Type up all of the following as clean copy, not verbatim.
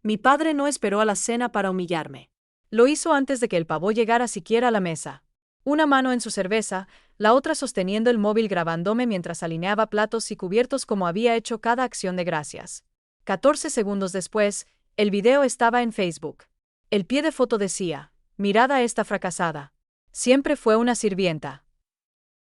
Mi padre no esperó a la cena para humillarme. Lo hizo antes de que el pavo llegara siquiera a la mesa. Una mano en su cerveza, la otra sosteniendo el móvil grabándome mientras alineaba platos y cubiertos como había hecho cada acción de gracias. 14 segundos después, el video estaba en Facebook. El pie de foto decía: mirad a esta fracasada. Siempre fue una sirvienta.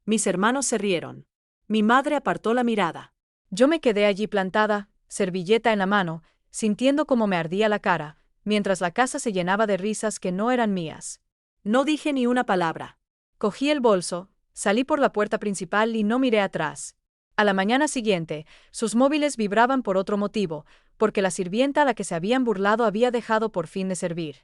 Mis hermanos se rieron. Mi madre apartó la mirada. Yo me quedé allí plantada, servilleta en la mano, sintiendo cómo me ardía la cara, mientras la casa se llenaba de risas que no eran mías. No dije ni una palabra. Cogí el bolso, salí por la puerta principal y no miré atrás. A la mañana siguiente, sus móviles vibraban por otro motivo, porque la sirvienta a la que se habían burlado había dejado por fin de servir.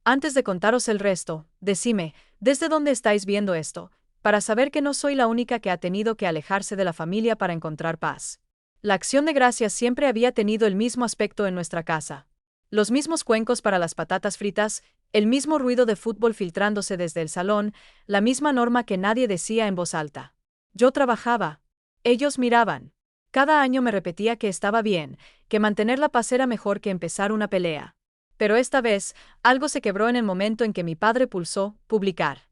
Antes de contaros el resto, decime, ¿desde dónde estáis viendo esto?, para saber que no soy la única que ha tenido que alejarse de la familia para encontrar paz. La acción de gracias siempre había tenido el mismo aspecto en nuestra casa. Los mismos cuencos para las patatas fritas, el mismo ruido de fútbol filtrándose desde el salón, la misma norma que nadie decía en voz alta. Yo trabajaba. Ellos miraban. Cada año me repetía que estaba bien, que mantener la paz era mejor que empezar una pelea. Pero esta vez, algo se quebró en el momento en que mi padre pulsó publicar.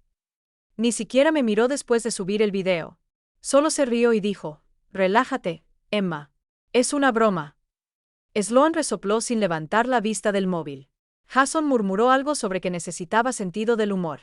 Ni siquiera me miró después de subir el video. Solo se rió y dijo: relájate, Emma. Es una broma. Sloan resopló sin levantar la vista del móvil. Jason murmuró algo sobre que necesitaba sentido del humor.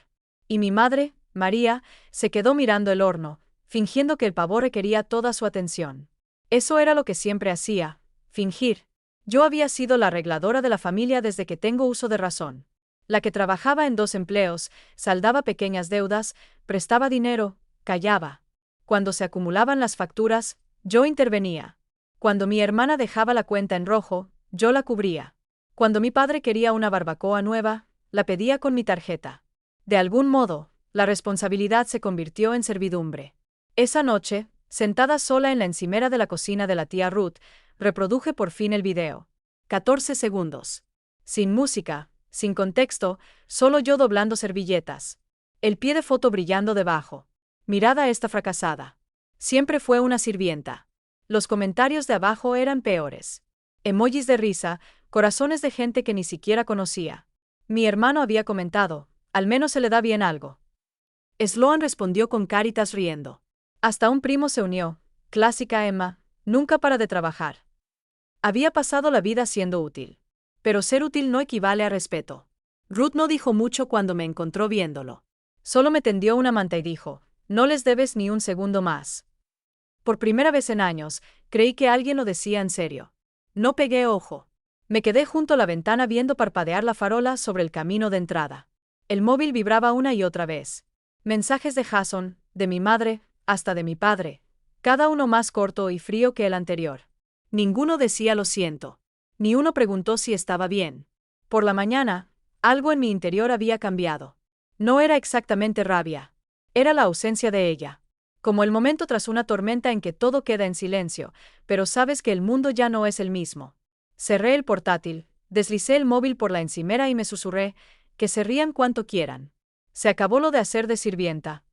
Y mi madre, María, se quedó mirando el horno, fingiendo que el pavo requería toda su atención. Eso era lo que siempre hacía, fingir. Yo había sido la arregladora de la familia desde que tengo uso de razón. La que trabajaba en 2 empleos, saldaba pequeñas deudas, prestaba dinero, callaba. Cuando se acumulaban las facturas, yo intervenía. Cuando mi hermana dejaba la cuenta en rojo, yo la cubría. Cuando mi padre quería una barbacoa nueva, la pedía con mi tarjeta. De algún modo, la responsabilidad se convirtió en servidumbre. Esa noche, sentada sola en la encimera de la cocina de la tía Ruth, reproduje por fin el video. 14 segundos. Sin música, sin contexto, solo yo doblando servilletas. El pie de foto brillando debajo. Mirad a esta fracasada. Siempre fue una sirvienta. Los comentarios de abajo eran peores. Emojis de risa, corazones de gente que ni siquiera conocía. Mi hermano había comentado: al menos se le da bien algo. Sloan respondió con caritas riendo. Hasta un primo se unió. Clásica Emma, nunca para de trabajar. Había pasado la vida siendo útil. Pero ser útil no equivale a respeto. Ruth no dijo mucho cuando me encontró viéndolo. Solo me tendió una manta y dijo: no les debes ni un segundo más. Por primera vez en años, creí que alguien lo decía en serio. No pegué ojo. Me quedé junto a la ventana viendo parpadear la farola sobre el camino de entrada. El móvil vibraba una y otra vez. Mensajes de Jason, de mi madre, hasta de mi padre. Cada uno más corto y frío que el anterior. Ninguno decía lo siento. Ni uno preguntó si estaba bien. Por la mañana, algo en mi interior había cambiado. No era exactamente rabia. Era la ausencia de ella. Como el momento tras una tormenta en que todo queda en silencio, pero sabes que el mundo ya no es el mismo. Cerré el portátil, deslicé el móvil por la encimera y me susurré: que se rían cuanto quieran. Se acabó lo de hacer de sirvienta.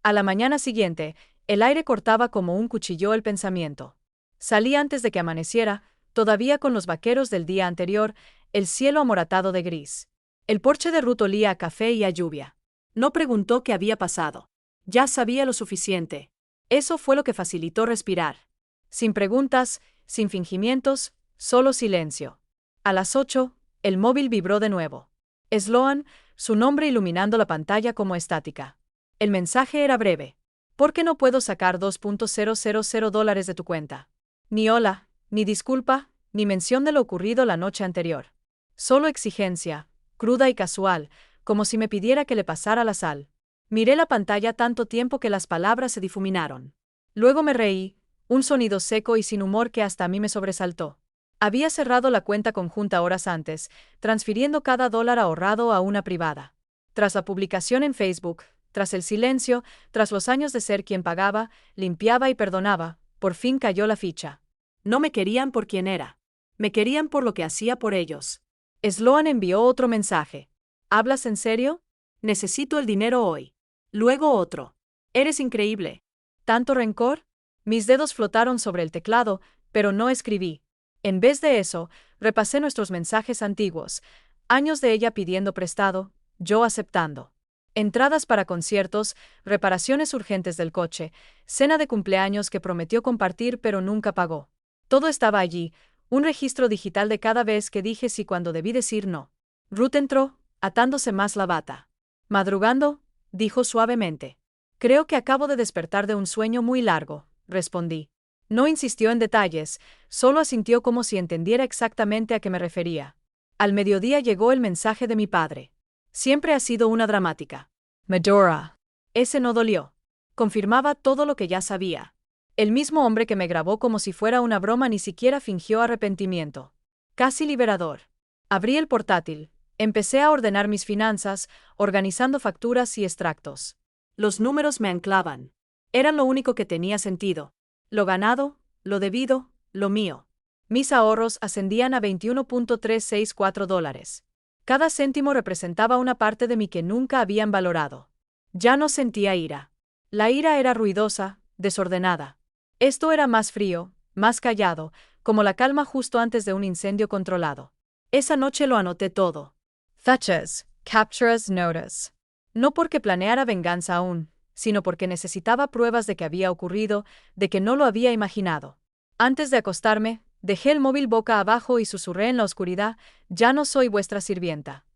A la mañana siguiente, el aire cortaba como un cuchillo el pensamiento. Salí antes de que amaneciera, todavía con los vaqueros del día anterior, el cielo amoratado de gris. El porche de Ruth olía a café y a lluvia. No preguntó qué había pasado. Ya sabía lo suficiente. Eso fue lo que facilitó respirar. Sin preguntas, sin fingimientos, solo silencio. A las 8, el móvil vibró de nuevo. Sloan, su nombre iluminando la pantalla como estática. El mensaje era breve. ¿Por qué no puedo sacar $2,000 de tu cuenta? Ni hola, ni disculpa, ni mención de lo ocurrido la noche anterior. Solo exigencia, cruda y casual, como si me pidiera que le pasara la sal. Miré la pantalla tanto tiempo que las palabras se difuminaron. Luego me reí, un sonido seco y sin humor que hasta a mí me sobresaltó. Había cerrado la cuenta conjunta horas antes, transfiriendo cada dólar ahorrado a una privada. Tras la publicación en Facebook, tras el silencio, tras los años de ser quien pagaba, limpiaba y perdonaba, por fin cayó la ficha. No me querían por quien era. Me querían por lo que hacía por ellos. Sloan envió otro mensaje. ¿Hablas en serio? Necesito el dinero hoy. Luego otro. Eres increíble. ¿Tanto rencor? Mis dedos flotaron sobre el teclado, pero no escribí. En vez de eso, Repasé nuestros mensajes antiguos, años de ella pidiendo prestado, yo aceptando. Entradas para conciertos, reparaciones urgentes del coche, cena de cumpleaños que prometió compartir pero nunca pagó. Todo estaba allí, un registro digital de cada vez que dije sí cuando debí decir no. Ruth entró, atándose más la bata. Madrugando, dijo suavemente. Creo que acabo de despertar de un sueño muy largo, respondí. No insistió en detalles, solo asintió como si entendiera exactamente a qué me refería. Al mediodía llegó el mensaje de mi padre. Siempre ha sido una dramática. Medora. Ese no dolió. Confirmaba todo lo que ya sabía. El mismo hombre que me grabó como si fuera una broma ni siquiera fingió arrepentimiento. Casi liberador. Abrí el portátil. Empecé a ordenar mis finanzas, organizando facturas y extractos. Los números me anclaban. Eran lo único que tenía sentido. Lo ganado, lo debido, lo mío. Mis ahorros ascendían a $21.364. Cada céntimo representaba una parte de mí que nunca habían valorado. Ya no sentía ira. La ira era ruidosa, desordenada. Esto era más frío, más callado, como la calma justo antes de un incendio controlado. Esa noche lo anoté todo. Fechas, capturas, notas. No porque planeara venganza aún, sino porque necesitaba pruebas de que había ocurrido, de que no lo había imaginado. Antes de acostarme, dejé el móvil boca abajo y susurré en la oscuridad, ya no soy vuestra sirvienta.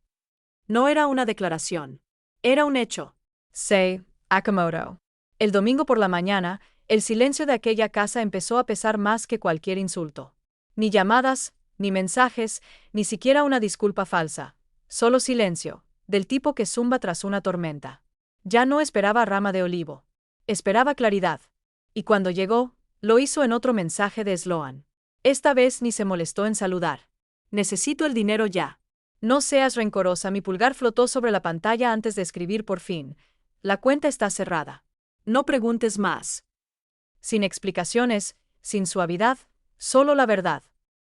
No era una declaración. Era un hecho. Sei, Akamoto. El domingo por la mañana, el silencio de aquella casa empezó a pesar más que cualquier insulto. Ni llamadas, ni mensajes, ni siquiera una disculpa falsa. Solo silencio, del tipo que zumba tras una tormenta. Ya no esperaba rama de olivo. Esperaba claridad. Y cuando llegó, lo hizo en otro mensaje de Sloan. Esta vez ni se molestó en saludar. Necesito el dinero ya. No seas rencorosa, mi pulgar flotó sobre la pantalla antes de escribir por fin. La cuenta está cerrada. No preguntes más. Sin explicaciones, sin suavidad, solo la verdad.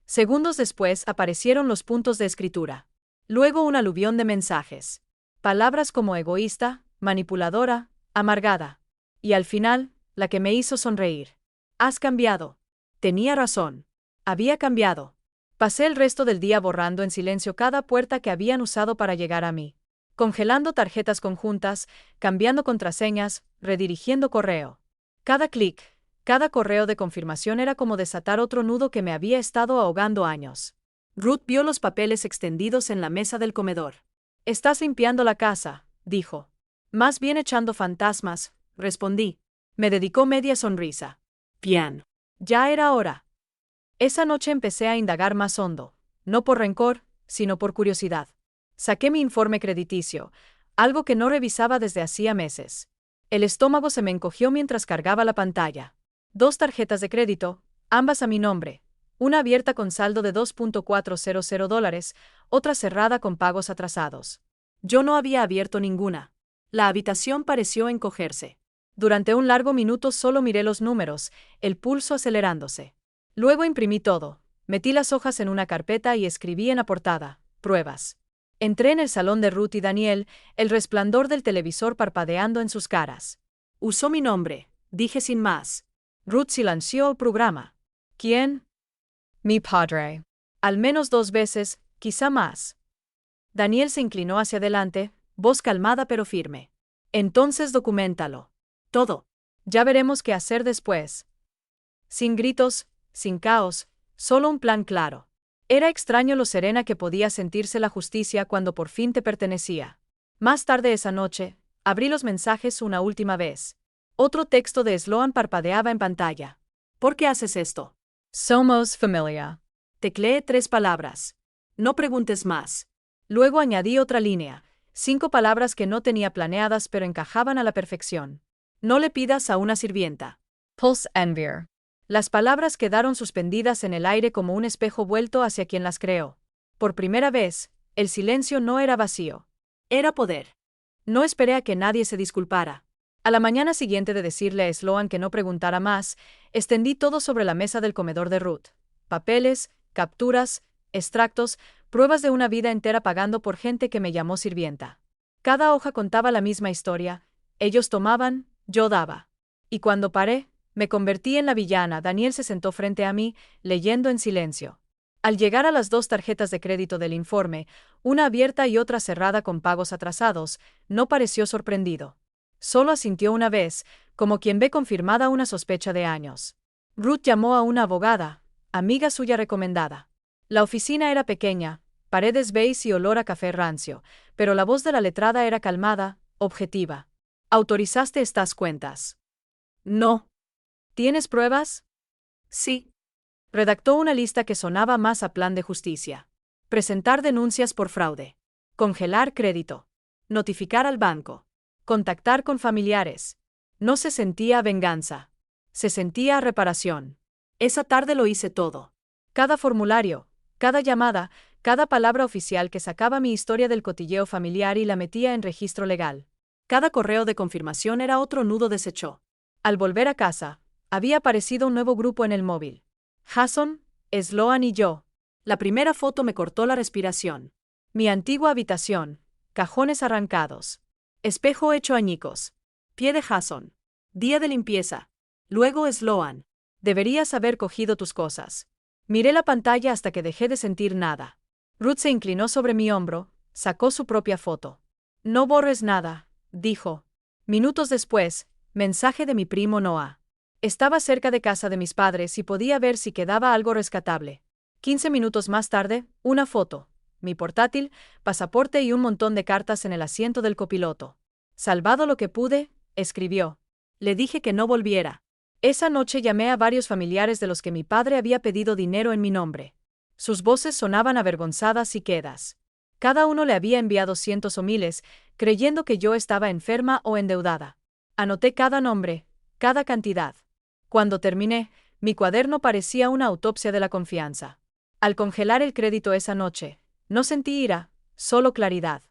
Segundos después aparecieron los puntos de escritura. Luego un aluvión de mensajes. Palabras como egoísta, manipuladora, amargada. Y al final, la que me hizo sonreír. Has cambiado. Tenía razón. Había cambiado. Pasé el resto del día borrando en silencio cada puerta que habían usado para llegar a mí. Congelando tarjetas conjuntas, cambiando contraseñas, redirigiendo correo. Cada clic, cada correo de confirmación era como desatar otro nudo que me había estado ahogando años. Ruth vio los papeles extendidos en la mesa del comedor. Estás limpiando la casa, dijo. Más bien echando fantasmas, respondí. Me dedicó media sonrisa. Bien. Ya era hora. Esa noche empecé a indagar más hondo, no por rencor, sino por curiosidad. Saqué mi informe crediticio, algo que no revisaba desde hacía meses. El estómago se me encogió mientras cargaba la pantalla. 2 tarjetas de crédito, ambas a mi nombre. Una abierta con saldo de $2.400, otra cerrada con pagos atrasados. Yo no había abierto ninguna. La habitación pareció encogerse. Durante un largo minuto solo miré los números, el pulso acelerándose. Luego imprimí todo, metí las hojas en una carpeta y escribí en la portada, pruebas. Entré en el salón de Ruth y Daniel, el resplandor del televisor parpadeando en sus caras. Usó mi nombre, dije sin más. Ruth silenció el programa. ¿Quién? Mi padre. Al menos 2 veces, quizá más. Daniel se inclinó hacia adelante, voz calmada pero firme. Entonces documéntalo. Todo. Ya veremos qué hacer después. Sin gritos, sin caos, solo un plan claro. Era extraño lo serena que podía sentirse la justicia cuando por fin te pertenecía. Más tarde esa noche, abrí los mensajes una última vez. Otro texto de Sloan parpadeaba en pantalla. ¿Por qué haces esto? Somos familia. Tecleé 3 palabras. No preguntes más. Luego añadí otra línea, 5 palabras que no tenía planeadas pero encajaban a la perfección. No le pidas a una sirvienta. Pulse enviar. Las palabras quedaron suspendidas en el aire como un espejo vuelto hacia quien las creó. Por primera vez, el silencio no era vacío. Era poder. No esperé a que nadie se disculpara. A la mañana siguiente de decirle a Sloan que no preguntara más, extendí todo sobre la mesa del comedor de Ruth. Papeles, capturas, extractos, pruebas de una vida entera pagando por gente que me llamó sirvienta. Cada hoja contaba la misma historia. Ellos tomaban, yo daba. Y cuando paré, me convertí en la villana. Daniel se sentó frente a mí, leyendo en silencio. Al llegar a las dos tarjetas de crédito del informe, una abierta y otra cerrada con pagos atrasados, no pareció sorprendido. Solo asintió una vez, como quien ve confirmada una sospecha de años. Ruth llamó a una abogada, amiga suya recomendada. La oficina era pequeña, paredes beige y olor a café rancio, pero la voz de la letrada era calmada, objetiva. ¿Autorizaste estas cuentas? No. ¿Tienes pruebas? Sí. Redactó una lista que sonaba más a plan de justicia. Presentar denuncias por fraude. Congelar crédito. Notificar al banco. Contactar con familiares. No se sentía venganza. Se sentía reparación. Esa tarde lo hice todo. Cada formulario, cada llamada, cada palabra oficial que sacaba mi historia del cotilleo familiar y la metía en registro legal. Cada correo de confirmación era otro nudo deshecho. Al volver a casa, había aparecido un nuevo grupo en el móvil. Jason, Sloan y yo. La primera foto me cortó la respiración. Mi antigua habitación, cajones arrancados, espejo hecho añicos. Pie de Jason. Día de limpieza. Luego Sloan. Deberías haber cogido tus cosas. Miré la pantalla hasta que dejé de sentir nada. Ruth se inclinó sobre mi hombro, sacó su propia foto. No borres nada, dijo. Minutos después, mensaje de mi primo Noah. Estaba cerca de casa de mis padres y podía ver si quedaba algo rescatable. 15 minutos más tarde, una foto, mi portátil, pasaporte y un montón de cartas en el asiento del copiloto. Salvado lo que pude, escribió. Le dije que no volviera. Esa noche llamé a varios familiares de los que mi padre había pedido dinero en mi nombre. Sus voces sonaban avergonzadas y quedas. Cada uno le había enviado cientos o miles, creyendo que yo estaba enferma o endeudada. Anoté cada nombre, cada cantidad. Cuando terminé, mi cuaderno parecía una autopsia de la confianza. Al congelar el crédito esa noche, no sentí ira, solo claridad.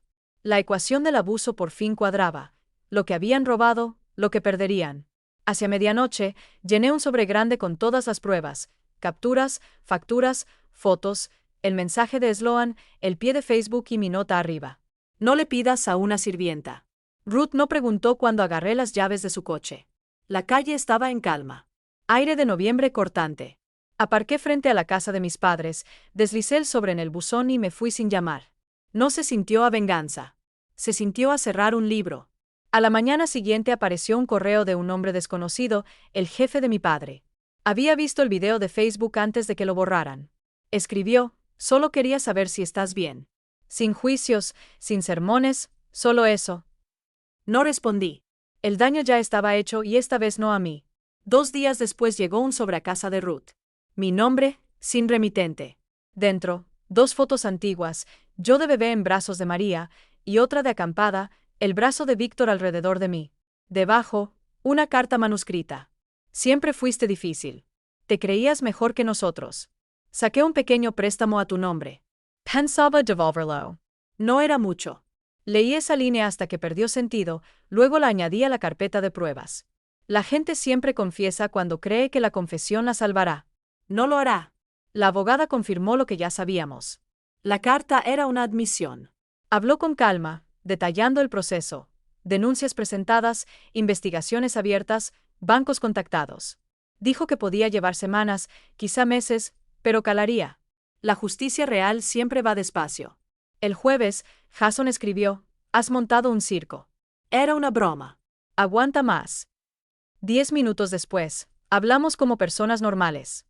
La ecuación del abuso por fin cuadraba. Lo que habían robado, lo que perderían. Hacia medianoche, llené un sobre grande con todas las pruebas, capturas, facturas, fotos, el mensaje de Sloan, el pie de Facebook y mi nota arriba. No le pidas a una sirvienta. Ruth no preguntó cuando agarré las llaves de su coche. La calle estaba en calma. Aire de noviembre cortante. Aparqué frente a la casa de mis padres, deslicé el sobre en el buzón y me fui sin llamar. No se sintió a venganza. Se sintió a cerrar un libro. A la mañana siguiente apareció un correo de un hombre desconocido, el jefe de mi padre. Había visto el video de Facebook antes de que lo borraran. Escribió, solo quería saber si estás bien. Sin juicios, sin sermones, solo eso. No respondí. El daño ya estaba hecho y esta vez no a mí. 2 días después llegó un sobre a casa de Ruth. Mi nombre, sin remitente. Dentro, 2 fotos antiguas, yo de bebé en brazos de María, y otra de acampada, el brazo de Víctor alrededor de mí. Debajo, una carta manuscrita. Siempre fuiste difícil. Te creías mejor que nosotros. Saqué un pequeño préstamo a tu nombre. Pensaba devolverlo. No era mucho. Leí esa línea hasta que perdió sentido, luego la añadí a la carpeta de pruebas. La gente siempre confiesa cuando cree que la confesión la salvará. No lo hará. La abogada confirmó lo que ya sabíamos. La carta era una admisión. Habló con calma, detallando el proceso. Denuncias presentadas, investigaciones abiertas, bancos contactados. Dijo que podía llevar semanas, quizá meses, pero calaría. La justicia real siempre va despacio. El jueves, Jason escribió, has montado un circo. Era una broma. Aguanta más. 10 minutos después, hablamos como personas normales.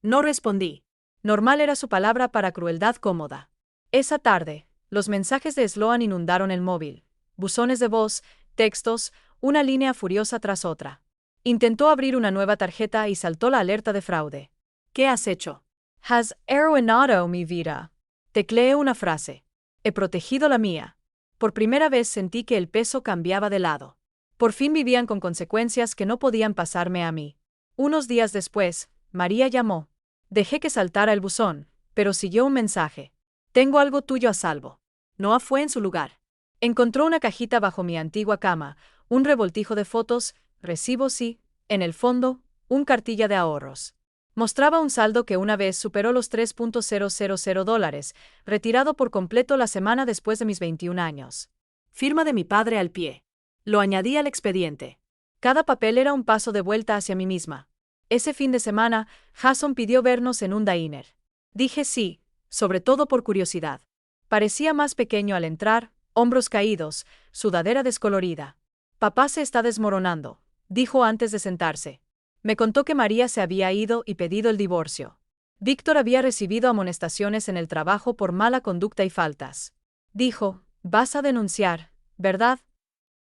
No respondí. Normal era su palabra para crueldad cómoda. Esa tarde, los mensajes de Sloan inundaron el móvil. Buzones de voz, textos, una línea furiosa tras otra. Intentó abrir una nueva tarjeta y saltó la alerta de fraude. ¿Qué has hecho? Has arruinado mi vida. Tecleé una frase. He protegido la mía. Por primera vez sentí que el peso cambiaba de lado. Por fin vivían con consecuencias que no podían pasarme a mí. Unos días después, María llamó. Dejé que saltara el buzón, pero siguió un mensaje. Tengo algo tuyo a salvo. Noah fue en su lugar. Encontró una cajita bajo mi antigua cama, un revoltijo de fotos, recibos y, en el fondo, un cartilla de ahorros. Mostraba un saldo que una vez superó los $3,000, retirado por completo la semana después de mis 21 años. Firma de mi padre al pie. Lo añadí al expediente. Cada papel era un paso de vuelta hacia mí misma. Ese fin de semana, Jason pidió vernos en un diner. Dije sí, sobre todo por curiosidad. Parecía más pequeño al entrar, hombros caídos, sudadera descolorida. Papá se está desmoronando, dijo antes de sentarse. Me contó que María se había ido y pedido el divorcio. Víctor había recibido amonestaciones en el trabajo por mala conducta y faltas. Dijo, vas a denunciar, ¿verdad?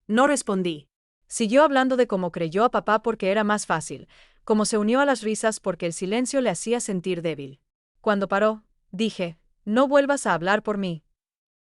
No respondí. Siguió hablando de cómo creyó a papá porque era más fácil, cómo se unió a las risas porque el silencio le hacía sentir débil. Cuando paró, dije, no vuelvas a hablar por mí.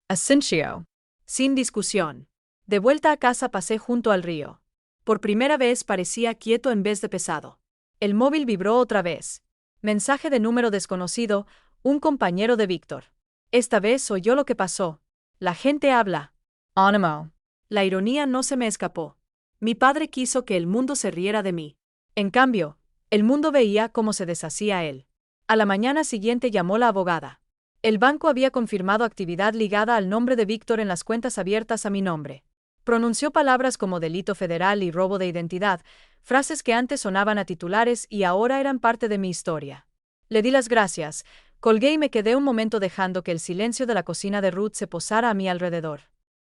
Asensio. Sin discusión. De vuelta a casa pasé junto al río. Por primera vez parecía quieto en vez de pesado. El móvil vibró otra vez. Mensaje de número desconocido, un compañero de Víctor. Esta vez oyó lo que pasó. La gente habla. Ánimo. La ironía no se me escapó. Mi padre quiso que el mundo se riera de mí. En cambio, el mundo veía cómo se deshacía él. A la mañana siguiente llamó la abogada. El banco había confirmado actividad ligada al nombre de Víctor en las cuentas abiertas a mi nombre. Pronunció palabras como delito federal y robo de identidad, frases que antes sonaban a titulares y ahora eran parte de mi historia. Le di las gracias, colgué y me quedé un momento dejando que el silencio de la cocina de Ruth se posara a mi alrededor.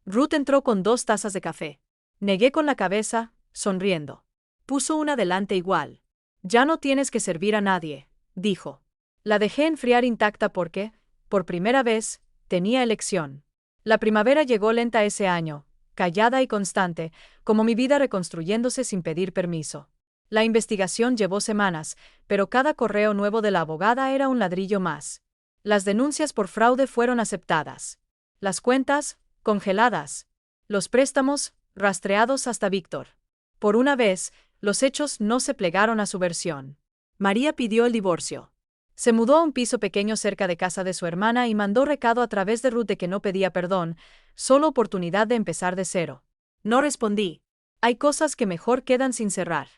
Ruth entró con 2 tazas de café. Negué con la cabeza, sonriendo. Puso una delante igual. Ya no tienes que servir a nadie, dijo. La dejé enfriar intacta porque, por primera vez, tenía elección. La primavera llegó lenta ese año, callada y constante, como mi vida reconstruyéndose sin pedir permiso. La investigación llevó semanas, pero cada correo nuevo de la abogada era un ladrillo más. Las denuncias por fraude fueron aceptadas. Las cuentas, congeladas. Los préstamos, rastreados hasta Víctor. Por una vez, los hechos no se plegaron a su versión. María pidió el divorcio. Se mudó a un piso pequeño cerca de casa de su hermana y mandó recado a través de Ruth de que no pedía perdón, solo oportunidad de empezar de cero. No respondí. Hay cosas que mejor quedan sin cerrar.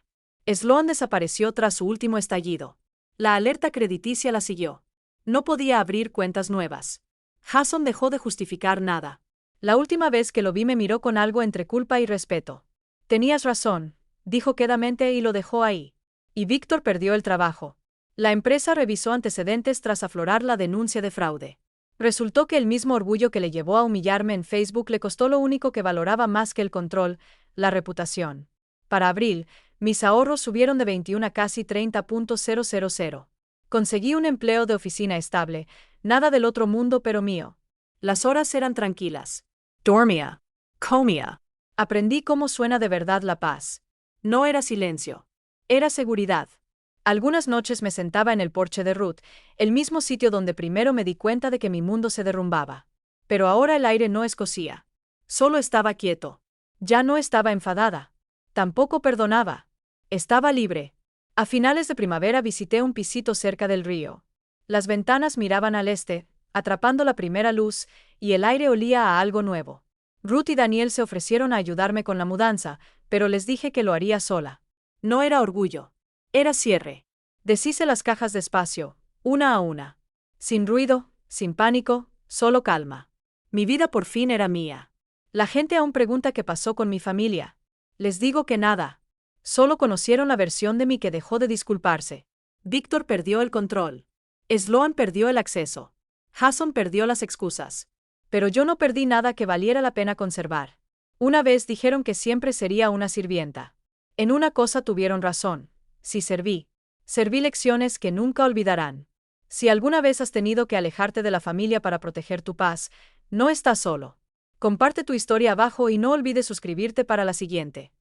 Sloan desapareció tras su último estallido. La alerta crediticia la siguió. No podía abrir cuentas nuevas. Jason dejó de justificar nada. La última vez que lo vi me miró con algo entre culpa y respeto. Tenías razón, dijo quedamente y lo dejó ahí. Y Víctor perdió el trabajo. La empresa revisó antecedentes tras aflorar la denuncia de fraude. Resultó que el mismo orgullo que le llevó a humillarme en Facebook le costó lo único que valoraba más que el control, la reputación. Para abril, mis ahorros subieron de 21 a casi 30.000. Conseguí un empleo de oficina estable, nada del otro mundo pero mío. Las horas eran tranquilas. Dormía. Comía. Aprendí cómo suena de verdad la paz. No era silencio. Era seguridad. Algunas noches me sentaba en el porche de Ruth, el mismo sitio donde primero me di cuenta de que mi mundo se derrumbaba. Pero ahora el aire no escocía. Solo estaba quieto. Ya no estaba enfadada. Tampoco perdonaba. Estaba libre. A finales de primavera visité un pisito cerca del río. Las ventanas miraban al este, atrapando la primera luz, y el aire olía a algo nuevo. Ruth y Daniel se ofrecieron a ayudarme con la mudanza, pero les dije que lo haría sola. No era orgullo. Era cierre. Deshice las cajas despacio, una a una. Sin ruido, sin pánico, solo calma. Mi vida por fin era mía. La gente aún pregunta qué pasó con mi familia. Les digo que nada. Solo conocieron la versión de mí que dejó de disculparse. Víctor perdió el control. Sloan perdió el acceso. Jason perdió las excusas. Pero yo no perdí nada que valiera la pena conservar. Una vez dijeron que siempre sería una sirvienta. En una cosa tuvieron razón. Sí serví. Serví lecciones que nunca olvidarán. Si alguna vez has tenido que alejarte de la familia para proteger tu paz, no estás solo. Comparte tu historia abajo y no olvides suscribirte para la siguiente.